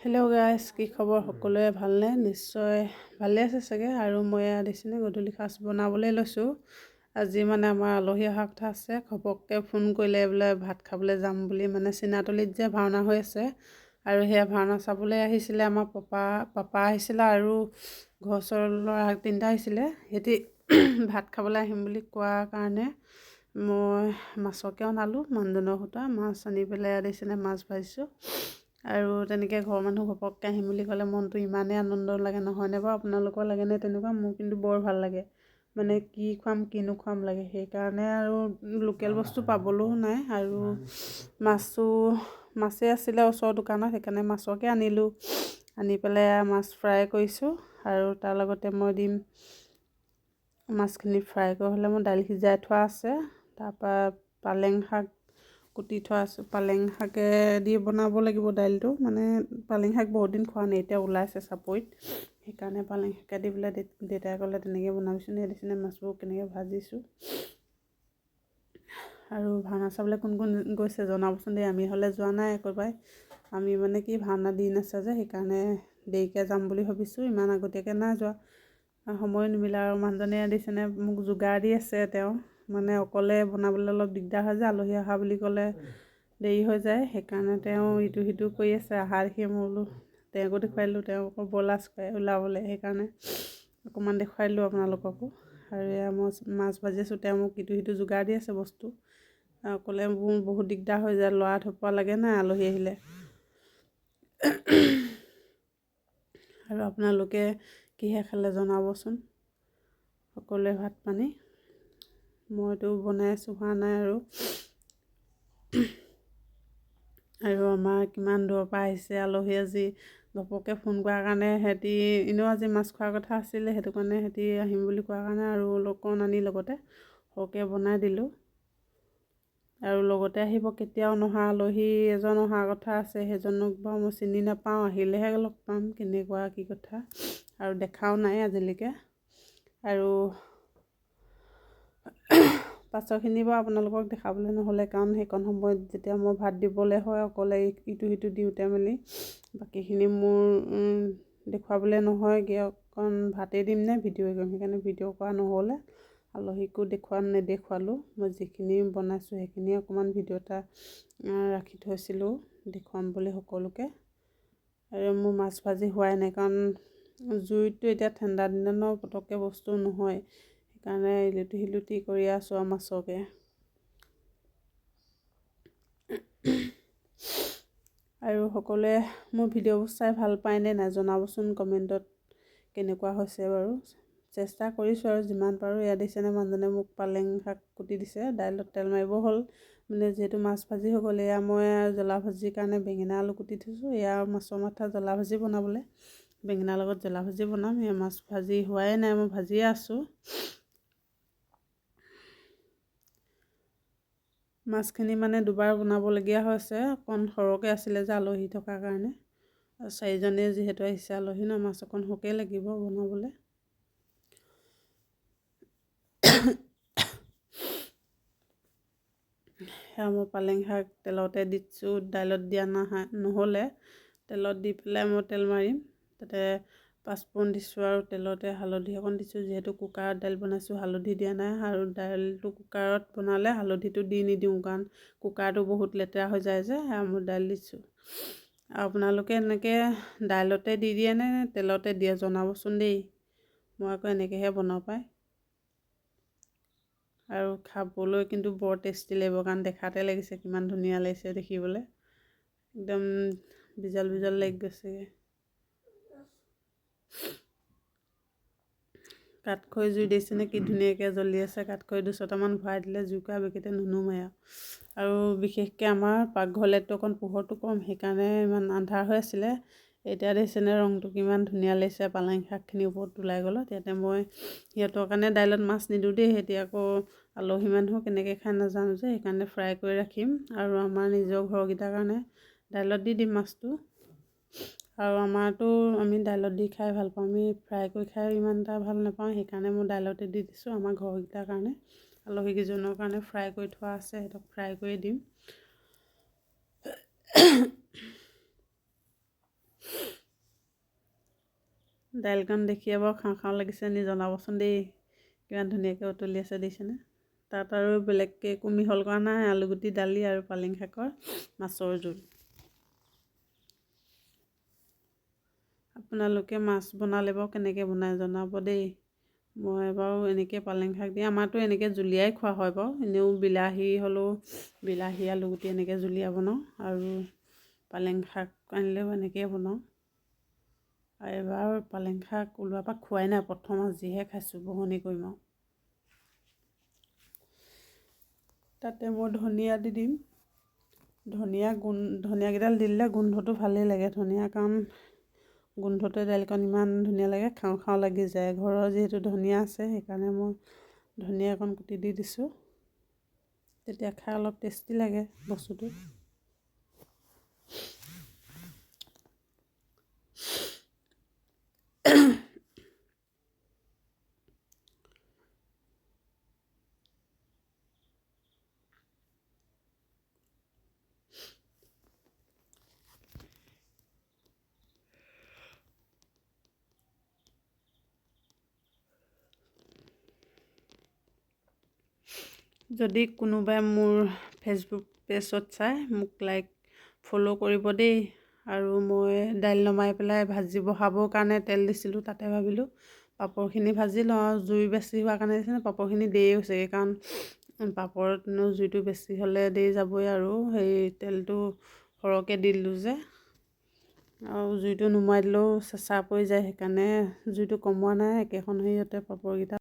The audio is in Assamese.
হেল্ল' গাইজ, কি খবৰ? সকলোৱে ভালনে? নিশ্চয় ভালে আছে চাগে। আৰু মই দিছেনে গধূলি সাঁজ বনাবলৈ লৈছোঁ। আজি মানে আমাৰ আলহী অহা কথা আছে। ঘপককৈ ফোন কৰিলে বোলে ভাত খাবলৈ যাম বুলি, মানে চিনাতলিত যে ভাওনা হৈ আছে আৰু সেয়া ভাওনা চাবলৈ আহিছিলে। আমাৰ পাপা আহিছিলে আৰু ঘৰ ওচৰৰ ল'ৰা 3টা আহিছিলে। সিহঁতি ভাত খাবলৈ আহিম বুলি কোৱাৰ কাৰণে মই মাছকে অনালোঁ। মানুহজনৰ সূতা মাছ আনি পেলাই দিছেনে মাছ ভাজিছোঁ। আৰু তেনেকৈ ঘৰৰ মানুহ ঘপককৈ আহিম বুলি ক'লে মনটো ইমানেই আনন্দ লাগে, নহয়নে বাৰু? আপোনালোকৰ লাগেনে তেনেকুৱা? মোৰ কিন্তু বৰ ভাল লাগে। মানে কি খুৱাম কি নোখুৱাম লাগে। সেইকাৰণে আৰু লোকেল বস্তু পাবলৈও নাই। আৰু মাছেই আছিলে ওচৰৰ দোকানত, সেইকাৰণে মাছকে আনিলোঁ। আনি পেলাই মাছ ফ্ৰাই কৰিছোঁ। আৰু তাৰ লগতে মই দিম মাছখিনি ফ্ৰাই কৰি হ'লে মই দাইল সিজাই থোৱা আছে। তাৰপৰা পালেং শাক কুটি থোৱা আছে। পালেং শাকে দি বনাব লাগিব দাইলটো। মানে পালেং শাক বহুত দিন খোৱা নাই, এতিয়া ওলাইছে চাপৰিত, সেইকাৰণে পালেং শাকে দি পেলাই দেউতাই ক'লে তেনেকৈ বনাবিচোন। দিছেনে মাছবোৰ কেনেকৈ ভাজিছোঁ। আৰু ভাওনা চাবলৈ কোন কোন গৈছে জনাবচোন দেই। আমি হ'লে যোৱা নাই একেবাৰে। আমি মানে কি ভাওনা দিন আছে যে, সেইকাৰণে দেৰিকৈ যাম বুলি ভাবিছোঁ। ইমান আগতীয়াকৈ নাই যোৱা, সময় নিমিলে। আৰু মানুহজনে দিছেনে মোক যোগাৰ দি আছে। তেওঁ মানে অকলে বনাবলৈ অলপ দিগদাৰ হয় যে, আলহী অহা বুলি ক'লে দেৰি হৈ যায়। সেইকাৰণে তেওঁ ইটো সিটো কৰি আছে। আহা দেখি মই বোলো তেওঁকো দেখুৱাই দিলোঁ। তেওঁ আকৌ বৰ লাজ কৰে ওলাবলৈ, সেইকাৰণে অকণমান দেখুৱাই দিলোঁ আপোনালোককো। আৰু এয়া মই মাছ ভাজি আছোঁ। তেওঁ মোক ইটো সিটো যোগাৰ দি আছে বস্তু। অকলে মোৰ বহুত দিগদাৰ হৈ যায়, লৰা থপৰা লাগে নাই আলহী আহিলে। আৰু আপোনালোকে কিহে খালে জনাবচোন। সকলোৱে ভাত পানী মইতো বনাই আছোঁ, হোৱা নাই। আৰু আমাৰ কিমান দূৰৰ পৰা আহিছে আলহী। আজি ঘপককৈ ফোন কৰাৰ কাৰণে সিহঁতি এনেও আজি মাছ খোৱাৰ কথা আছিলে, সেইটো কাৰণে সিহঁতি আহিম বুলি কোৱাৰ কাৰণে আৰু অকণ আনি লগতে সৰহকৈ বনাই দিলোঁ। আৰু লগতে আহিব কেতিয়াও নহা আলহী এজন অহাৰ কথা আছে। সেইজনক বাৰু মই চিনি নাপাওঁ, আহিলেহে লগ পাম কেনেকুৱা কি কথা। আৰু দেখাও নাই আজিলৈকে। আৰু পাছৰখিনি বাৰু আপোনালোকক দেখাবলৈ নহ'লে, কাৰণ সেইকণ সময়ত যেতিয়া মই ভাত দিবলৈ হয় অকলে ইটো সিটো দিওঁতে মেলি বাকীখিনি মোৰ দেখুৱাবলৈ নহয়গৈ। অকণ ভাতেই দিম নে ভিডিঅ' কৰিম, সেইকাৰণে ভিডিঅ' কৰা নহ'লে। আলহীকো নেদেখুৱালোঁ। মই যিখিনি বনাইছোঁ সেইখিনি অকণমান ভিডিঅ' এটা ৰাখি থৈছিলোঁ দেখুৱাম বুলি সকলোকে। আৰু মোৰ মাছ ভাজি হোৱাই নাই, কাৰণ জুইতটো এতিয়া ঠাণ্ডা দিনত পটককৈ বস্তু নহয়। সেইকাৰণে ইলুটি কৰি আছোঁ আৰু মাছকে। আৰু সকলোৱে মোৰ ভিডিঅ'বোৰ চাই ভাল পায়নে নাই জনাবচোন কমেণ্টত কেনেকুৱা হৈছে বাৰু। চেষ্টা কৰিছোঁ আৰু যিমান পাৰোঁ। এয়া দিছেনে মানুহজনে মোক পালেং শাক কুটি দিছে। দাইলত তেল মাৰিব হ'ল, মানে যিহেতু মাছ ভাজি হৈ গ'ল। এয়া মই জ্বলা ভাজিৰ কাৰণে বেঙেনা আলু কুটি থৈছোঁ। এয়া মাছৰ মাথা জ্বলা ভাজি বনাবলৈ, বেঙেনাৰ লগত জ্বলা ভাজি বনাম। এয়া মাছ ভাজি হোৱাই নাই, মই ভাজিয়ে আছোঁ। মাছখিনি মানে দুবাৰ বনাবলগীয়া হৈছে, অকণ সৰহকৈ আছিলে যে আলহী থকাৰ কাৰণে। আৰু 4জনেই যিহেতু আহিছে আলহী ন, মাছ অকণ সৰহকৈ লাগিব বনাবলৈ। সেয়া মই পালেং শাক তেলতে দিছোঁ, দাইলত দিয়া নহ'লে তেলত দি পেলাই মই তেল মাৰিম। তাতে পাঁচফোৰণ দিছোঁ আৰু তেলতে হালধি অকণ দিছোঁ। যিহেতু কুকাৰত দাইল বনাইছোঁ, হালধি দিয়া নাই। আৰু দাইলটো কুকাৰত বনালে হালধিটো দি নিদিওঁ, কাৰণ কুকাৰটো বহুত লেতেৰা হৈ যায় যে। মই দাইল দিছোঁ। আৰু আপোনালোকে এনেকৈ দাইলতে দি দিয়ে নে তেলতে দিয়ে জনাবচোন দেই। মই আকৌ এনেকৈহে বনাওঁ পায়। আৰু খাবলৈ কিন্তু বৰ টেষ্টি লাগিব, কাৰণ দেখাতে লাগিছে কিমান ধুনীয়া লাগিছে দেখিবলৈ। একদম বিজল বিজল লাগি গৈছেগৈ। কাঠখৰি জুই দিছেনে কি ধুনীয়াকৈ জ্বলি আছে। কাঠখৰি 200টামান ভৰাই দিলে জুইকুৰা বেগেতে নুনুমাই আৰু বিশেষকৈ আমাৰ পাকঘৰলৈতো অকণ পোহৰটো কম, সেইকাৰণে ইমান আন্ধাৰ হৈ আছিলে। এতিয়া দেখিছেনে ৰংটো কিমান ধুনীয়া লাগিছে। পালেং শাকখিনি ওপৰত ওলাই গ'লত। ইয়াতে মই সিহঁতৰ কাৰণে দাইলত মাছ নিদিওঁ দেই। সিহঁতি আকৌ আলহী মানুহ কেনেকৈ খাই নাজানো যে, সেইকাৰণে ফ্ৰাই কৰি ৰাখিম। আৰু আমাৰ নিজৰ ঘৰকেইটাৰ কাৰণে দাইলত দি দিম মাছটো। আৰু আমি দাইলত দি খাই ভাল পাওঁ। আমি ফ্ৰাই কৰি খাই ইমান এটা ভাল নাপাওঁ, সেইকাৰণে মই দাইলতে দি দিছোঁ। আমাৰ ঘৰকেইটাৰ কাৰণে, আলহীকেইজনৰ কাৰণে ফ্ৰাই কৰি থোৱা আছে, সিহঁতক ফ্ৰাই কৰি দিম। দাইলকণ দেখিয়ে বাৰু খাওঁ খাওঁ লাগিছে নি জনাবচোন দেই। কিমান ধুনীয়াকৈ উতলি আছে দেখিছেনে। তাত আৰু বেলেগকৈ একো মিহল কৰা নাই, আলুগুটি দালি আৰু পালেং শাকৰ মাছৰ জোল। আপোনালোকে মাছ বনালে বাৰু কেনেকৈ বনাই জনাব দেই। মই বাৰু এনেকৈ পালেং শাক দি, আমাৰতো এনেকৈ জুলিয়াই খোৱা হয় বাৰু। এনেও বিলাহী হ'লেও বিলাহী আলুগুটি এনেকৈ জুলিয়া বনাওঁ, আৰু পালেং শাক আনিলেও এনেকৈয়ে বনাওঁ। আৰু এবাৰ পালেং শাক ওলোৱাৰ পৰা খোৱাই নাই, প্ৰথম আজিহে খাইছোঁ, বহনি কৰিম আৰু। তাতে মই ধনিয়া দি দিম। ধনিয়াকেইডাল দি দিলে গোন্ধটো ভালেই লাগে, ধনিয়া কাৰণ গোন্ধটোৱে দাইলকণ ইমান ধুনীয়া লাগে, খাওঁ খাওঁ লাগি যায়। ঘৰৰ যিহেতু ধনিয়া আছে সেইকাৰণে মই ধনিয়া অকণ কুটি দি দিছোঁ, তেতিয়া খাই অলপ টেষ্টি লাগে বস্তুটো। যদি কোনোবাই মোৰ ফেচবুক পেজত চাই মোক ফ'ল' কৰিব দেই। আৰু মই দাইল নমাই পেলাই ভাজি বহাবৰ কাৰণে তেল দিছিলোঁ, তাতে ভাবিলোঁ পাপৰখিনি ভাজি লওঁ। জুই বেছি হোৱাৰ কাৰণে দিছিলোঁ, পাপৰখিনি দেৰি হৈছেগৈ, কাৰণ পাপৰতনো জুইটো বেছি হ'লে দেৰি যাবই, আৰু সেই তেলটো সৰহকৈ দি দিলোঁ যে, আৰু জুইটো নুমাই দিলেও চেঁচা পৰি যায়, সেইকাৰণে জুইটো কমোৱা নাই। একেখন হেৰিয়তে পাপৰকেইটা